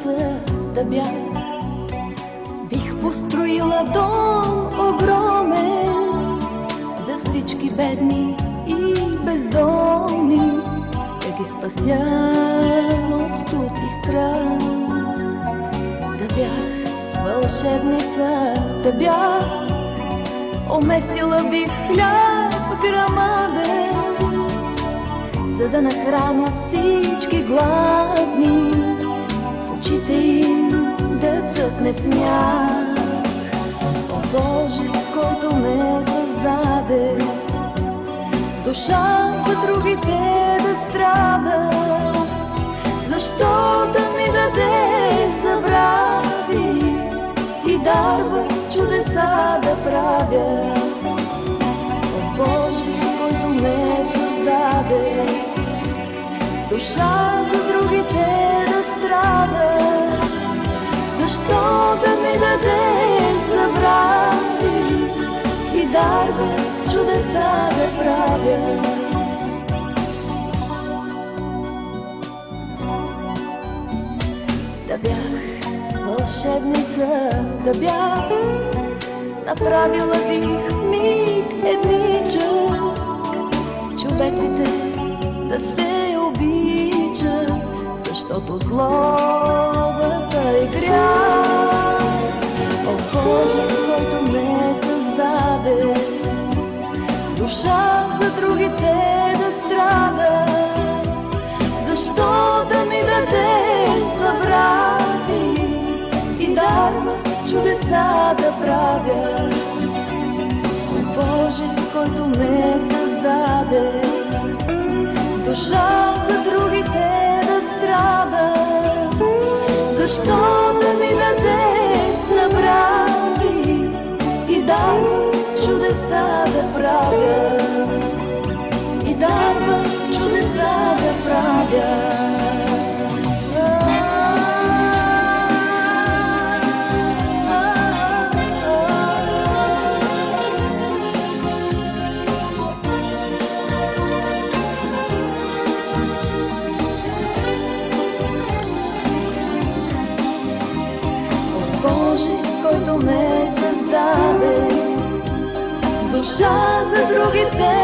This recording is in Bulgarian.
седмица да бях, бих построила дом огромен за всички бедни и бездомни, да ги спася от студ и страх. Да бях вълшебница, да бях, омесила бих хляб грамаден, за да нахраня всички гладни, в очите им да цъфне смях. О Боже, който ме създаде, с душа за другите да страда, защо да ми дадеш забрави и дарва чудеса да правя? О Боже, който ме създаде, с душа за другите да страда, защо да ми дадеш забрави и дарва чудеса да правя? Да бях вълшебница, да бях, направила бих в миг едничък човеците да се обичат, защото злобата е грях. О Боже, който ме създаде, с душа за другите да страда, защо да ми дадеш забрави и дарва чудеса да правя? О Боже, който ме създаде, с душа за другите да страда, защо да ми дадеш забрави и дарва чудеса да правя? И дарва чудеса да правя. Боже, който ме създаде, с душа за другите